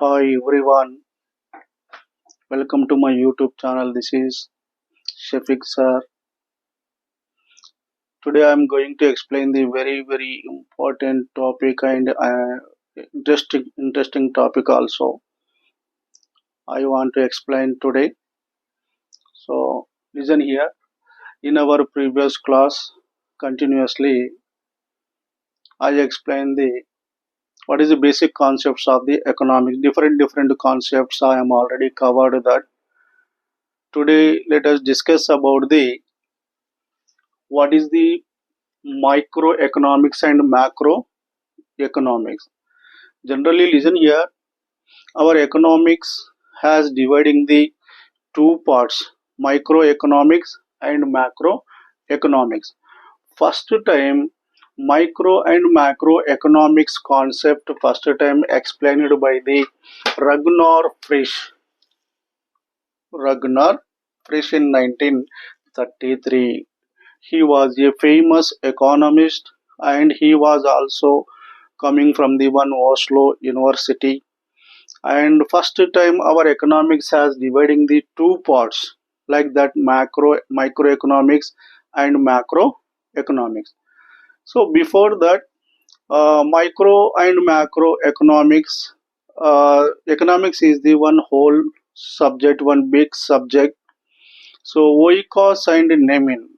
Hi everyone, welcome to my YouTube channel. This is Shafiq sir. Today I am going to explain the very important topic and interesting topic also. I want to explain today. So listen here. In our previous class, continuously I explained the what is the basic concepts of the economics. Different concepts I am already covered that. Today let us discuss about the what is the microeconomics and macroeconomics. Generally, listen here. Our economics has dividing the two parts: microeconomics and macroeconomics. First time, micro and macroeconomics concept first time explained by the Ragnar Frisch. Ragnar Frisch in 1933. He was a famous economist and he was also coming from the one Oslo University. And first time our economics has dividing the two parts like that microeconomics and macroeconomics. So before that, micro and macroeconomics, economics is the one whole subject, one big subject. So oikos and naming,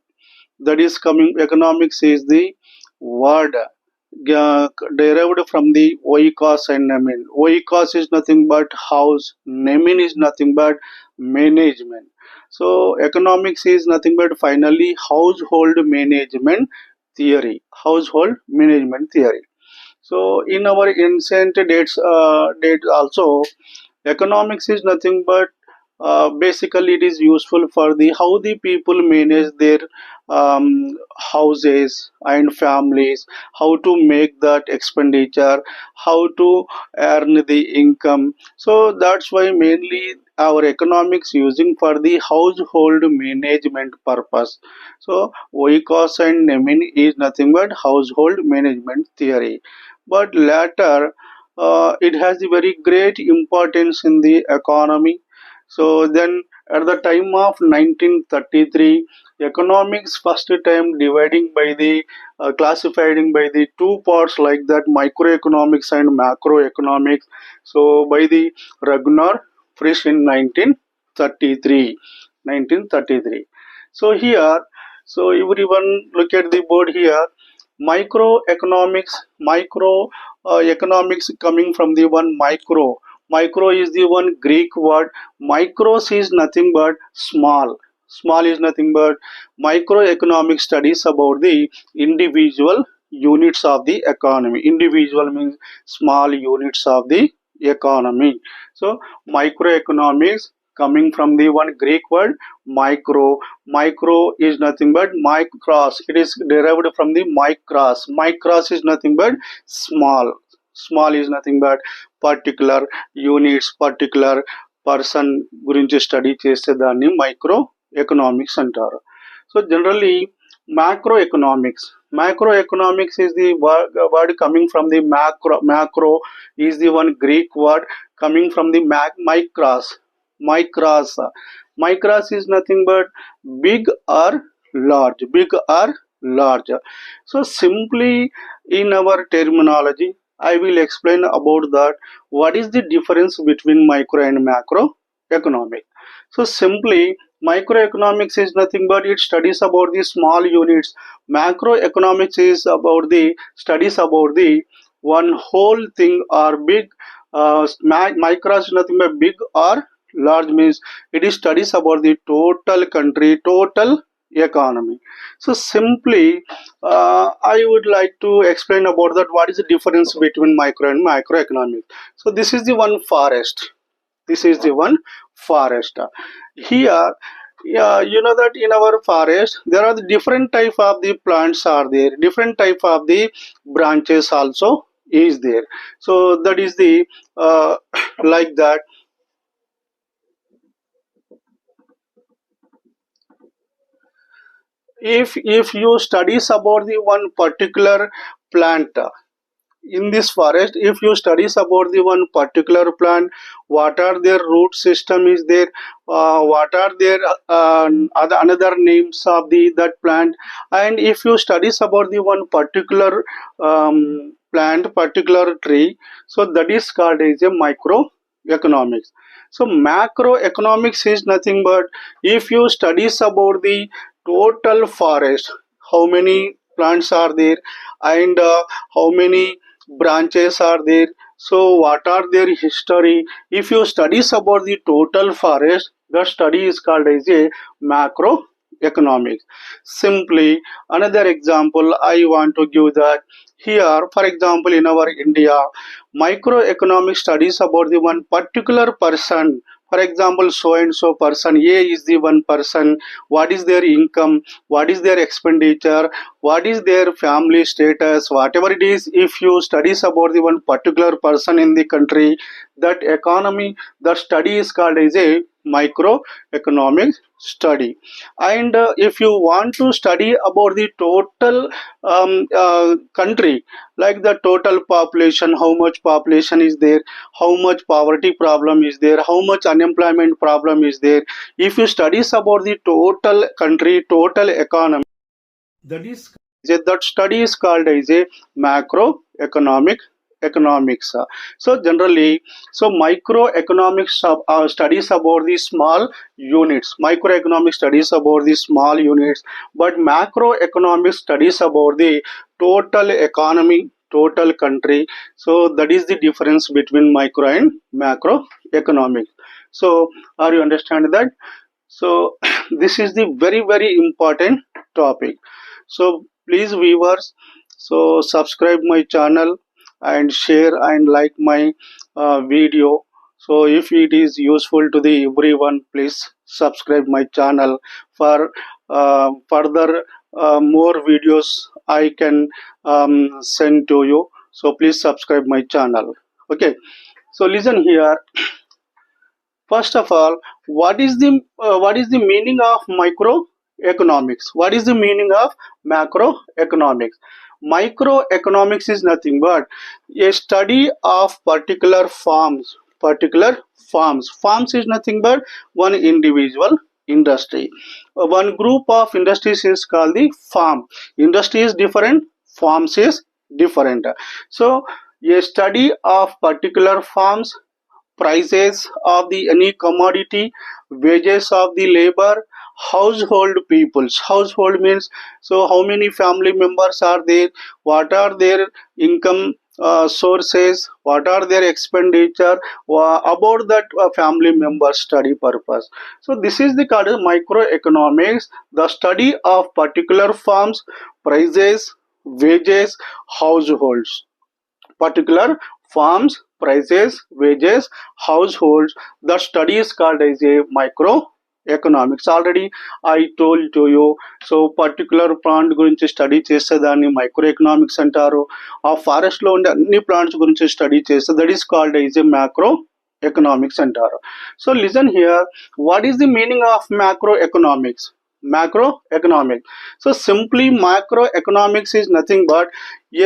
that is coming, economics is the word uh, derived from the oikos and namin. Oikos is nothing but house, namin is nothing but management. So economics is nothing but finally household management household management theory. So in our ancient dates also, economics is nothing but basically it is useful for the how the people manage their houses and families, how to make that expenditure, how to earn the income. So that's why mainly our economics using for the household management purpose. So oikos and nemin is nothing but household management theory, but later it has a very great importance in the economy. So then at the time of 1933, economics first time dividing by the classifying by the two parts like that microeconomics and macroeconomics. So by the Ragnar Frisch in 1933. 1933. So here, so everyone look at the board here. Microeconomics, economics coming from the one micro. Micro is the one Greek word. Micros is nothing but small. Small is nothing but microeconomic studies about the individual units of the economy. Individual means small units of the economy. So microeconomics coming from the one Greek word micro. Micro is nothing but micros. It is derived from the micros. Micros is nothing but small. Small is nothing but particular units, particular person గురించి study చేస్తే దాన్ని micro economics అంటారు. So generally macroeconomics is the word coming from the macro is the one Greek word coming from the micros. Micros is nothing but big or large. So simply in our terminology I will explain about that what is the difference between micro and macro economic. So simply microeconomics is nothing but it studies about the small units. Macroeconomics is about the studies about the one whole thing or big. Micro is nothing but big or large means it is studies about the total country, total economy. So simply I would like to explain about that what is the difference between micro and macroeconomic. So this is the one forest. This is the one forest. Here, yeah, you know that in our forest there are the different type of the plants are there, different type of the branches also is there. So that is the like that. If you studies about the one particular plant, in this forest, if you studies about the one particular plant, what are their root system is there, what are their other another names of the that plant, and if you studies about the one particular plant, particular tree, so that is called as a microeconomics. So macroeconomics is nothing but if you studies about the total forest, how many plants are there, and how many branches are there, so what are their history. If you studies about the total forest, the study is called as a macroeconomics. Simply another example I want to give that here, for example, in our India, microeconomic studies about the one particular person. For example, so and so person A is the one person, what is their income, what is their expenditure, what is their family status, whatever it is. If you studies about the one particular person in the country, that economy, that study is called as a microeconomic study. And if you want to study about the total country, like the total population, how much population is there, how much poverty problem is there, how much unemployment problem is there, if you studies about the total country, total economy, that is that study is called as a macroeconomic economics. So generally, so microeconomics studies about the small units, microeconomic studies about the small units, but macroeconomic studies about the total economy, total country. So that is the difference between micro and macroeconomics. So are you understand that? So this is the very important topic. So please viewers, so subscribe my channel and share and like my video. So if it is useful to the everyone, please subscribe my channel for further more videos I can send to you. So please subscribe my channel. Okay, so listen here. First of all, what is the meaning of microeconomics? What is the meaning of macroeconomics? Microeconomics is nothing but a study of particular farms. Particular farms. Farms is nothing but one individual industry. One group of industries is called the farm. Industry is different. Farms is different. So a study of particular farms, prices of the any commodity, wages of the labor, household peoples. Household means so how many family members are there, what are their income sources, what are their expenditure, about that family member study purpose. So this is the called microeconomics, the study of particular farms, prices, wages, households. Particular farms, prices, wages, households. The study is called as a microeconomics. Already I told to you. So particular plant గురించి study చేస్తే దాన్ని micro economics అంటారు. ఆ forest లో ఉండే అన్ని plants గురించి study చేస్తే that is called as a macro economics అంటారు. So listen here, what is the meaning of macroeconomics? Macroeconomics. So simply macroeconomics is nothing but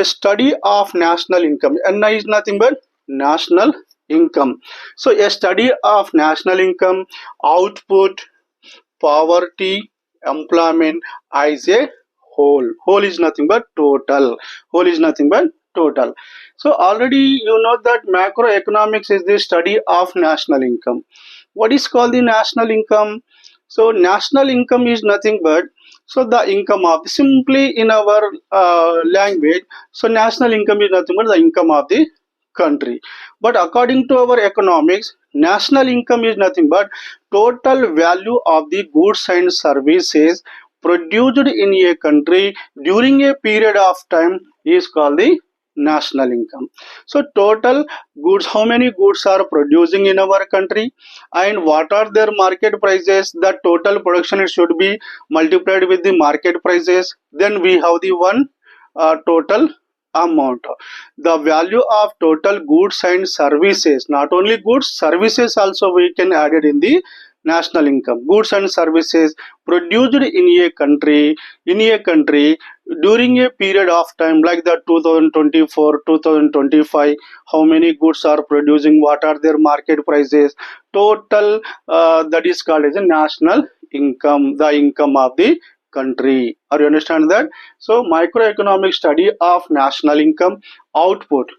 a study of national income. NI is nothing but national income. So a study of national income, output, poverty, employment as a whole. Whole is nothing but total. Whole is nothing but total. So already you know that macroeconomics is the study of national income. What is called the national income? So national income is nothing but so the income of, simply in our language, so national income is nothing but the income of the country. But according to our economics, national income is nothing but total value of the goods and services produced in a country during a period of time is called the national income. So total goods, how many goods are producing in our country and what are their market prices, the total production it should be multiplied with the market prices, then we have the one total amount. The value of total goods and services, not only goods, services also we can add it in the national income. Goods and services produced in a country during a period of time like that 2024 2025, how many goods are producing, what are their market prices, total, that is called as a national income, the income of the country. Are you understand that? So microeconomic study of national income. Output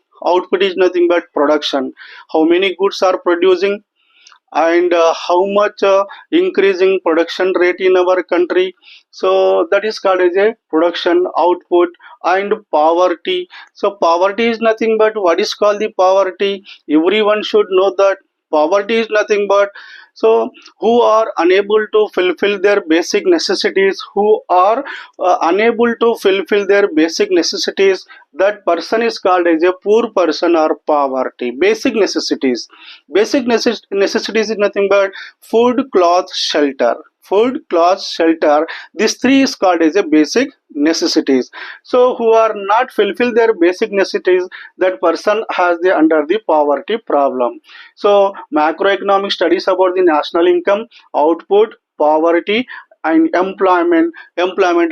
is nothing but production, how many goods are producing, and how much increasing production rate in our country. So that is called as a production output. And poverty, so poverty is nothing but, what is called the poverty, everyone should know that poverty is nothing but, so who are unable to fulfill their basic necessities, who are unable to fulfill their basic necessities, that person is called as a poor person or poverty. Basic necessities, necessities is nothing but food, cloth, shelter. Food, cloth, shelter, these three is called as a basic necessities. So who are not fulfill their basic necessities, that person has the under the poverty problem. So macroeconomic studies about the national income, output, poverty, and employment,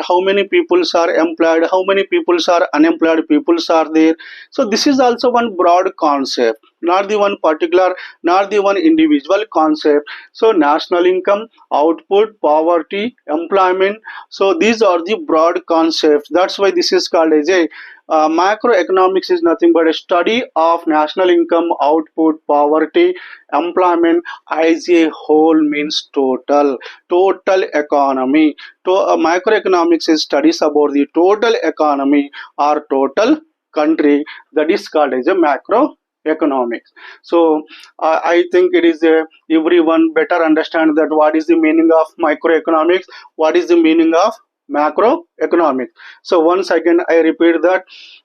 how many peoples are employed, how many peoples are unemployed peoples are there. So this is also one broad concept, not the one particular, not the one individual concept. So national income, output, poverty, employment, so these are the broad concepts. That's why this is called as a macroeconomics is nothing but a study of national income, output, poverty, employment as a whole, means total economy. Microeconomics is studies about the total economy or total country, that is called as a macroeconomics. So I think it is everyone better understand that what is the meaning of microeconomics, what is the meaning of macroeconomics. So once again I repeat that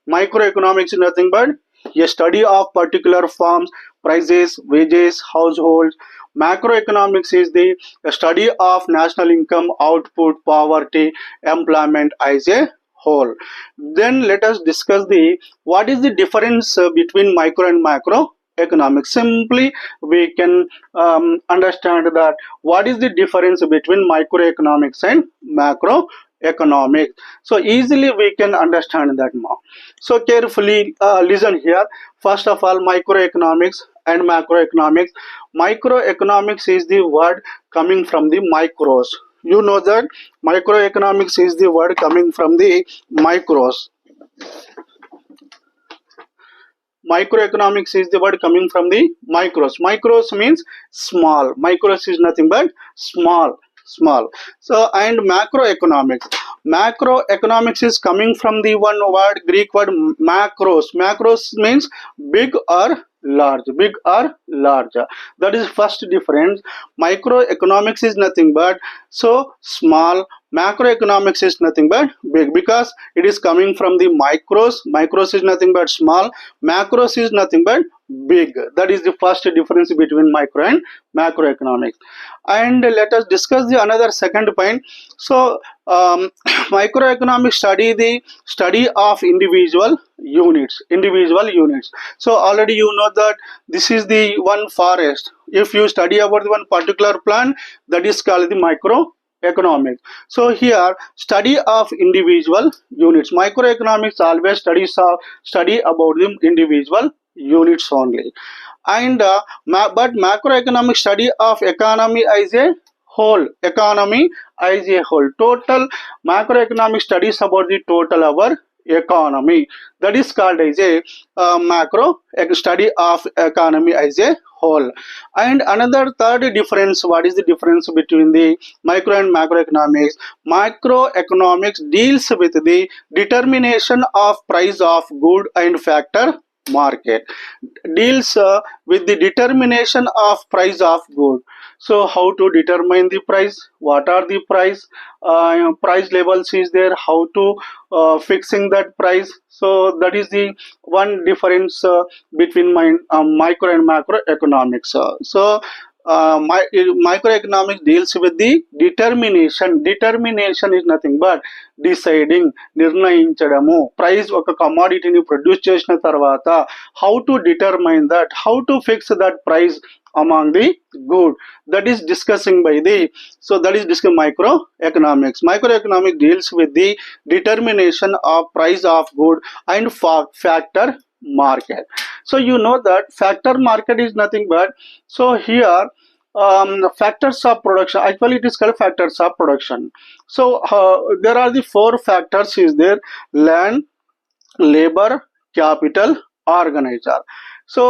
microeconomics is nothing but a study of particular forms, prices, wages, households. Macroeconomics is the study of national income, output, poverty, employment as a whole. Then let us discuss the what is the difference between micro and macro economics. Simply we can understand that what is the difference between microeconomics and macroeconomics. So easily we can understand that more. So carefully listen here. First of all, microeconomics and macroeconomics. Microeconomics is the word coming from the micros. You know that microeconomics is the word coming from the micros. Microeconomics is the word coming from the micros. Micros means small. Micros is nothing but small. So and macroeconomics. Macroeconomics is coming from the one word, Greek word macros. Macros means big or large, big or large. That is first difference. Microeconomics is nothing but so small, macroeconomics is nothing but big, because it is coming from the micros. Micros is nothing but small, macros is nothing but big. That is the first difference between micro and macroeconomics. And let us discuss the another second point. So microeconomics study the study of individual units. So already you know that this is the one forest. If you study about one particular plant, that is called the microeconomics. So here study of individual units. Microeconomics always study about the individual units only. And but macroeconomic study of economy as a whole. Total macroeconomic studies about the total our economy, that is called as a macro study of economy as a whole. And another third difference, what is the difference between the micro and macroeconomics? Microeconomics deals with the determination of price of good and factor market, deals with the determination of price of good. So how to determine the price, what are the price levels is there, how to fixing that price. So that is the one difference between micro and macroeconomics. So microeconomics deals with the determination. Determination is nothing but deciding, నిర్ణయించడము. Price ఒక కమాడిటీని produce చేసిన తర్వాత how to determine that, how to fix that price among the good, that is discussing by the, so that is discussing microeconomics. Microeconomics deals with the determination of price of good and factor market. So you know that factor market is nothing but, so here factors of production, actually it is called factors of production. So there are the four factors is there: land, labor, capital, organizer. So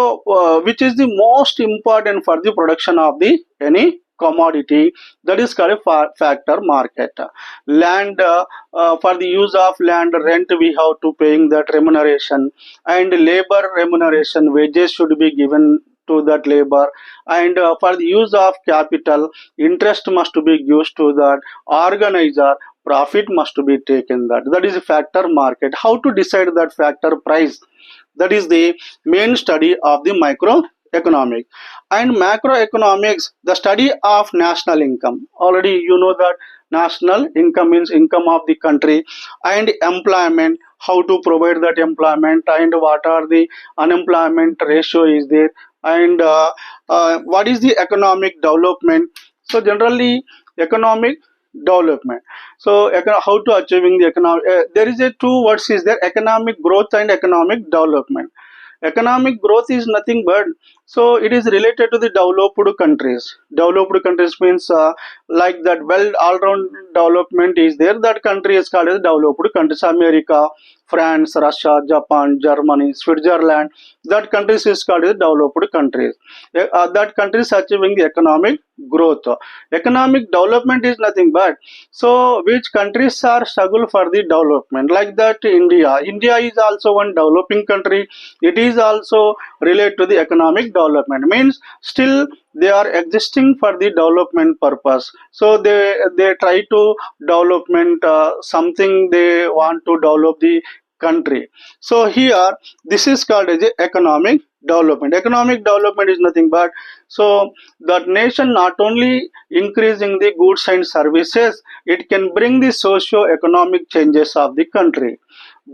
which is the most important for the production of the any commodity, that is called a factor market. Land, for the use of land, rent we have to paying that remuneration, and labor remuneration, wages should be given to that labor, and for the use of capital, interest must be used to that organizer, profit must be taken. That is a factor market. How to decide that factor price, that is the main study of the microeconomics. And macroeconomics, the study of national income. Already you know that national income means income of the country, and employment, how to provide that employment, and what are the unemployment ratio is there, and what is the economic development. So generally economic development, so how to achieving the economic, there is a two words is there: economic growth and economic development. Economic growth is nothing but, so it is related to the developed countries. Developed countries means like that well all round development is there, that country is called as developed countries. America, France, Russia, Japan, Germany, Switzerland, that countries is called as developed countries. That countries achieving the economic growth. Economic development is nothing but, so which countries are struggle for the development, like that India is also one developing country. It is also related to the economic development, means still they are existing for the development purpose, so they try to development something, they want to develop the country. So here this is called as a economic development. Economic development is nothing but, so that nation not only increasing the goods and services, it can bring the socio-economic changes of the country,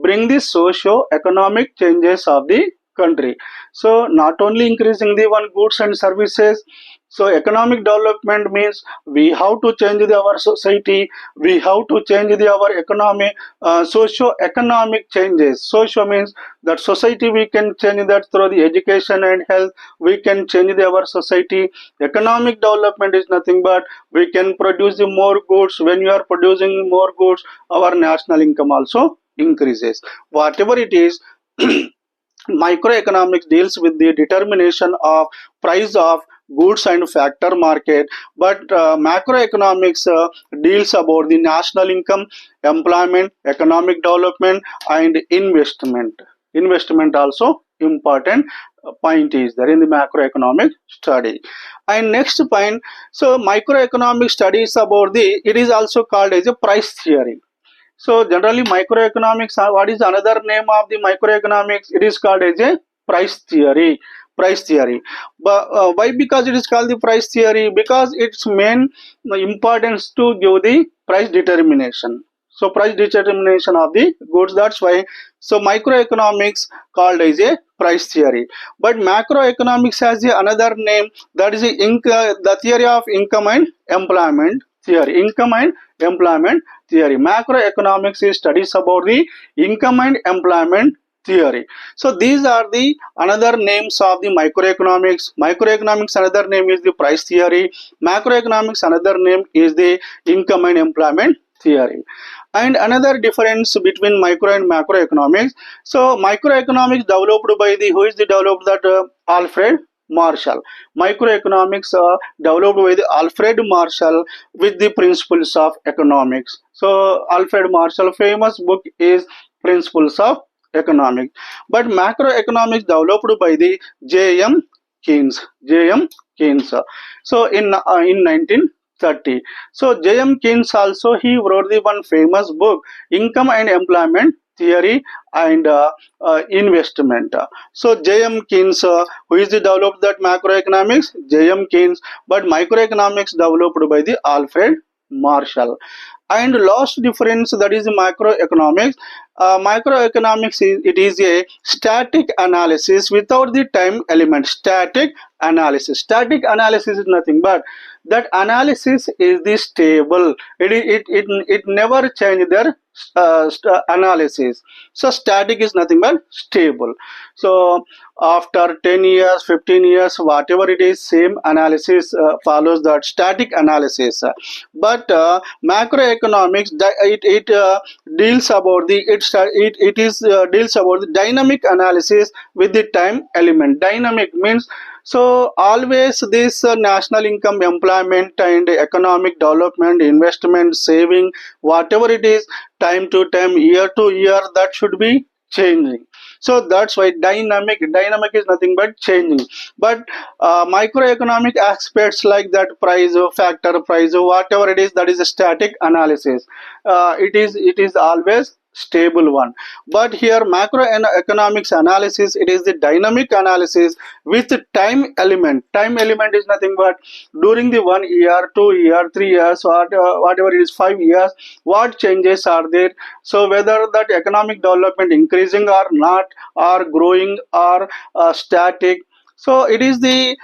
bring the socio-economic changes of the country. So not only increasing the one goods and services, so economic development means we have to change our society, we have to change our economy, socio-economic changes. Socio means that society, we can change that through the education and health, we can change our society. Economic development is nothing but we can produce the more goods. When you are producing more goods, our national income also increases. Whatever it is, microeconomics deals with the determination of price of goods and factor market, but macroeconomics deals about the national income, employment, economic development, and investment. Investment also important point is there in the macroeconomic study. And next point, so microeconomic studies about the, it is also called as a price theory. So generally microeconomics, what is another name of the microeconomics? It is called as a price theory. Price theory. But why? Because it is called the price theory, because its main importance to give the price determination. So price determination of the goods, that's why. So microeconomics called as a price theory. But macroeconomics has another name, that is the theory of income and employment theory. Income and employment theory. Macroeconomics is studies about the income and employment theory. So these are the another names of the microeconomics. Microeconomics another name is the price theory. Macroeconomics another name is the income and employment theory. And another difference between micro and macroeconomics. So microeconomics developed by the, who is the developed that Alfred Marshall. Microeconomics developed by the Alfred Marshall with the principles of economics. So Alfred Marshall famous book is Principles of Economics. But macroeconomics developed by the J.M. Keynes. J.M. Keynes. So in 1930. So J.M. Keynes also, he wrote the one famous book, Income and Employment theory and investment. So J.M. Keynes, who is the developed that macroeconomics? J.M. Keynes, but microeconomics developed by the Alfred Marshall. And last difference, that is microeconomics. Microeconomics is, it is a static analysis without the time element. Static analysis is nothing but that analysis is the stable. It never change their analysis. So static is nothing but stable. So after 10 years, 15 years, whatever it is, same analysis follows that static analysis. But macroeconomics, it deals about the it is deals about the dynamic analysis with the time element. Dynamic means, so always this national income, employment and economic development, investment, saving, whatever it is, time to time, year to year, that should be changing. So that's why dynamic is nothing but changing. But microeconomic aspects like that price factor, price whatever it is, that is a static analysis. It is always stable one. But here macroeconomics analysis, it is the dynamic analysis with time element is nothing but during the 1 year, 2 year, 3 years, whatever it is, 5 years, what changes are there. So whether that economic development increasing or not, or growing or static. So it is the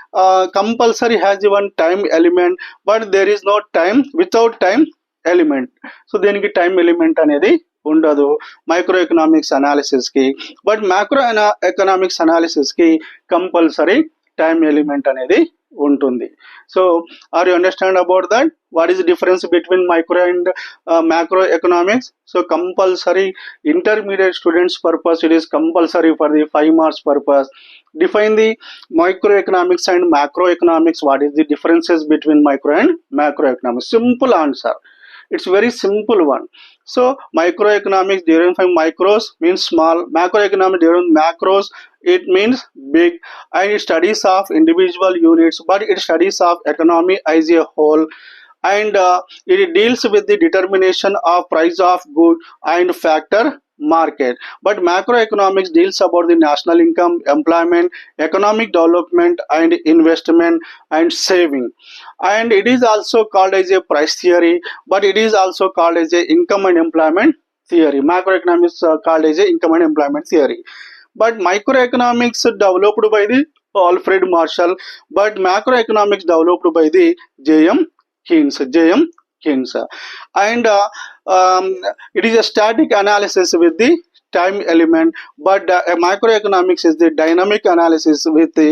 compulsory has the one time element, but there is no time without time element. So దీనికి time element అనేది ఉండదు micro economics కి. But macro economics కి compulsory time element అనేది ఉంటుంది. So are you understand about that what is the difference between micro and macro economics? So compulsory intermediate students purpose, it is compulsory for the 5 marks purpose. Define the microeconomics and macroeconomics. What is the differences between micro and macroeconomics? Simple answer. It's very simple one. So microeconomics derived from micros means small, macroeconomics derived from macros, it means big, and it studies of individual units, but it studies of economy as a whole. And it deals with the determination of price of good and factor market. But macroeconomics deals about the national income, employment, economic development and investment and saving. And it is also called as a price theory, but it is also called as a income and employment theory. Macroeconomics called as a income and employment theory. But microeconomics developed by the Alfred Marshall, but macroeconomics developed by the J.M. Keynes. And it is a static analysis with the time element, but microeconomics is the dynamic analysis with the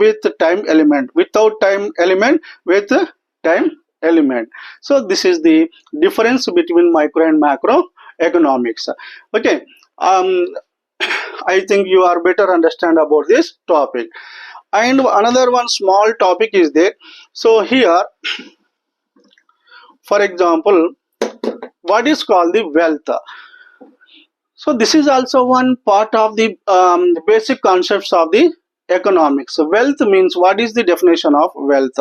with time element, without time element, with time element. So this is the difference between micro and macro economics. Okay. I think you are better understand about this topic. And another one small topic is there. So here, for example, what is called the wealth? So this is also one part of the basic concepts of the economics. So wealth means, what is the definition of wealth?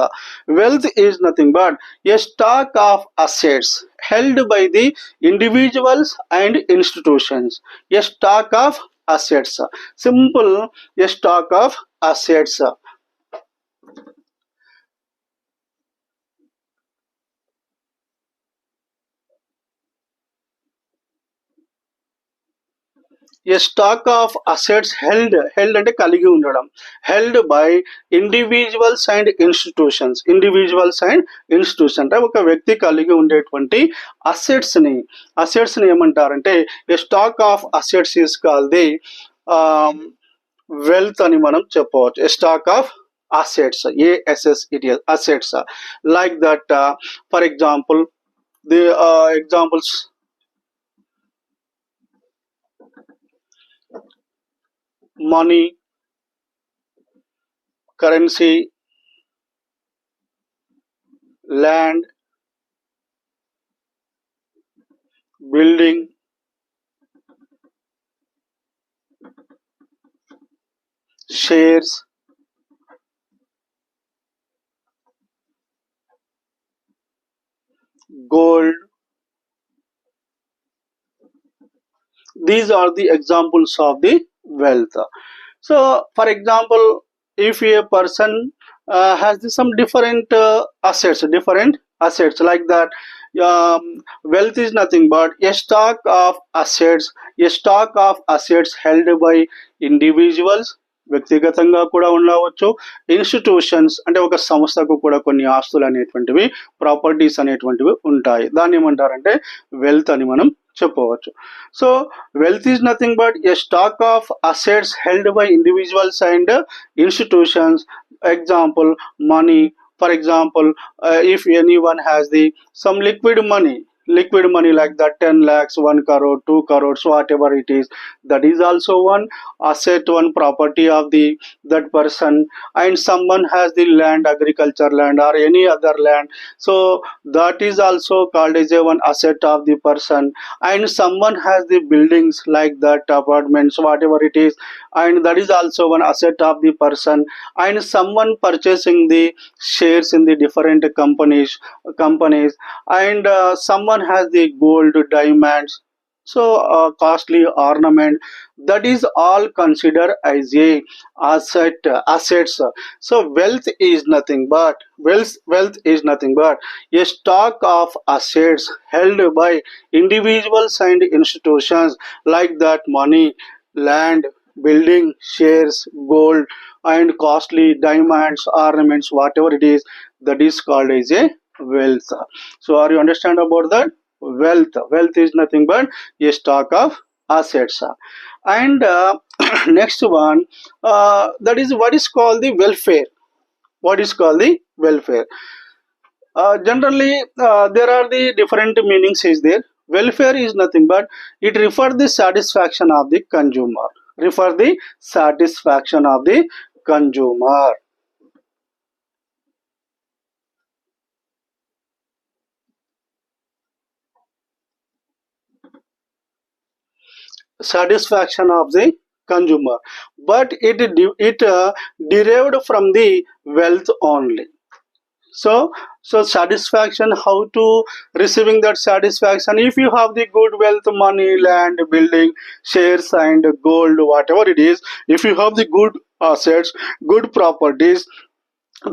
Wealth is nothing but a stock of assets held by the individuals and institutions. A stock of assets. Simple, a stock of assets. A stock of assets held అంటే కలిగి ఉండడం, held by individuals and institutions అంటే ఒక వ్యక్తి కలిగి ఉండేటువంటి assets ని ఏమంటారంటే a stock of assets is called the wealth అని మనం చెప్పవచ్చు. A stock of assets, assets, like that. For example, the examples: money, currency, land, building, shares, gold. these are the examples of the wealth. So for example, if a person has some different assets like that, wealth is nothing but a stock of assets held by individuals, వ్యక్తిగతంగా కూడా ఉండవచ్చు, institutions అంటే ఒక సంస్థకు కూడా కొన్ని ఆస్తులు అనేటువంటివి, ప్రాపర్టీస్ అనేటువంటివి ఉంటాయి. దాన్ని ఏమంటారంటే వెల్త్ అని మనం చెప్పవచ్చు. So wealth is nothing but A stock of assets held by individuals and institutions. Example, money. For example, if anyone has the some liquid money like that, 10 lakhs, 1 crore, 2 crores, whatever it is, that is also one asset, one property of the that person. And someone has the land, agriculture land or any other land, so that is also called as a one asset of the person. And someone has the buildings like that, apartments, whatever it is, and that is also one asset of the person. And someone purchasing the shares in the different companies, and someone has the gold, diamonds, so costly ornament, that is all considered as a assets. So wealth is nothing but a stock of assets held by individuals and institutions like that, money, land, building, shares, gold, and costly diamonds, ornaments, whatever it is, that is called as a wealth. So are you understand about that? Wealth is nothing but a stock of assets. And next one, that is what is called the welfare. What is called the welfare? Generally, there are the different meanings is there. Welfare is nothing but it refers the satisfaction of the consumer. Refer the satisfaction of the consumer. Satisfaction of the consumer, but it derived from the wealth only. So satisfaction, how to receiving that satisfaction? If you have the good wealth, money, land, building, shares, and gold, whatever it is, if you have the good assets, good properties,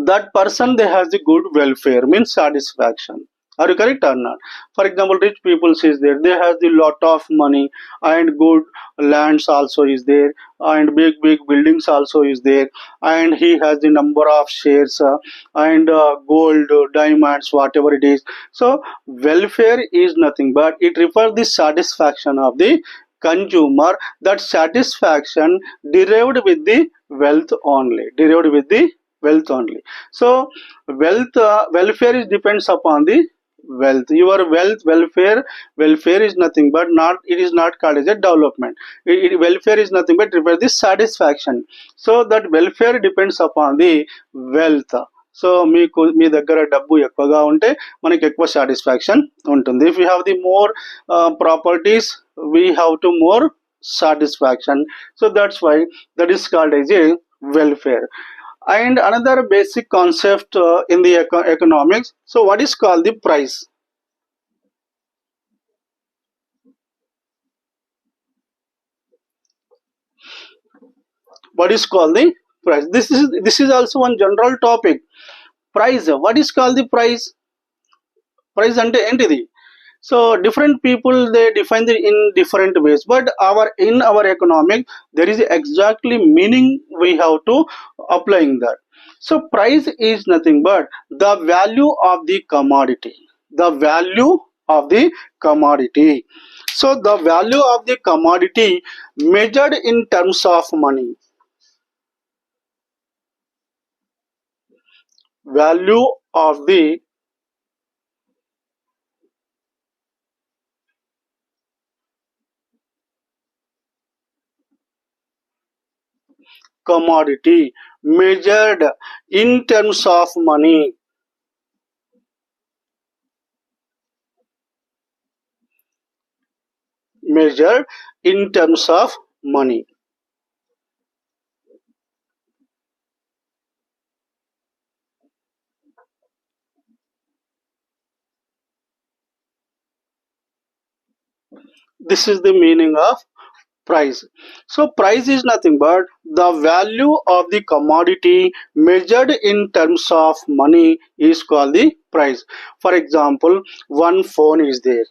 that person they has the good welfare, means satisfaction. Are you correct or not? For example, rich people is there, they has the lot of money and good lands also is there, and big buildings also is there, and he has the number of shares, and gold, diamonds, whatever it is. So welfare is nothing but it refers the satisfaction of the consumer, that satisfaction derived with the wealth only, so welfare is depends upon the wealth. Your welfare is nothing but not, it is not called as a development. Welfare is nothing but refers the satisfaction. So that welfare depends upon the wealth. So మీకు మీ దగ్గర డబ్బు ఎక్కువగా ఉంటే మనకి ఎక్కువ satisfaction ఉంటుంది. If you have the more properties, we have to more satisfaction. So that's why that is called as a welfare. And another basic concept in the economics, so what is called the price? What is called the price? This is also one general topic. Price, what is called the price? Price ante entiది. So different people they define it in different ways, but in our economic there is exactly meaning we have to applying that. So price is nothing but the value of the commodity. The value of the commodity. So the value of the commodity measured in terms of money. Value of the commodity measured in terms of money. Measured in terms of money. This is the meaning of price. So price is nothing but the value of the commodity measured in terms of money is called the price. For example, one phone is there.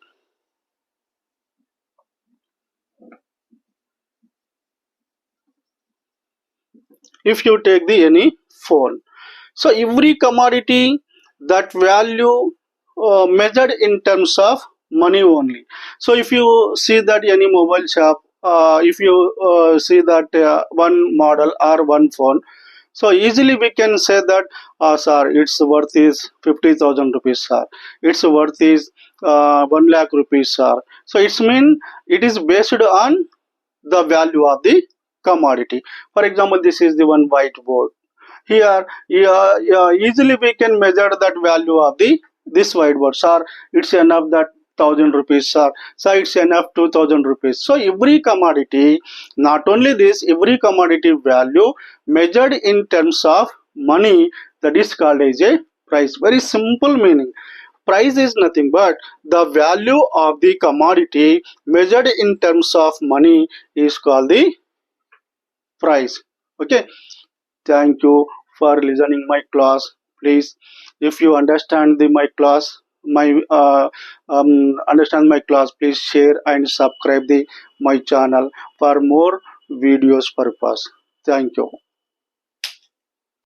If you take the any phone, so every commodity, that value measured in terms of money only. So if you see that any mobile shop, if you see that one model or one phone, so easily we can say that, sir, its worth is 50,000 rupees, sir. Its worth is 1 lakh rupees, sir. So it's mean it is based on the value of the commodity. For example, this is the one whiteboard. Here, yeah, easily we can measure that value of the this whiteboard. Sir, it's enough that 1,000 rupees, sir. Sir, it's enough 2,000 rupees. So every commodity, not only this, every commodity value measured in terms of money, that is called as a price. Very simple meaning. Price is nothing but the value of the commodity measured in terms of money is called the price. Okay, thank you for listening my class. Please, if you understand the my class, my understand my class, please share and subscribe the my channel for more videos purpose. Thank you.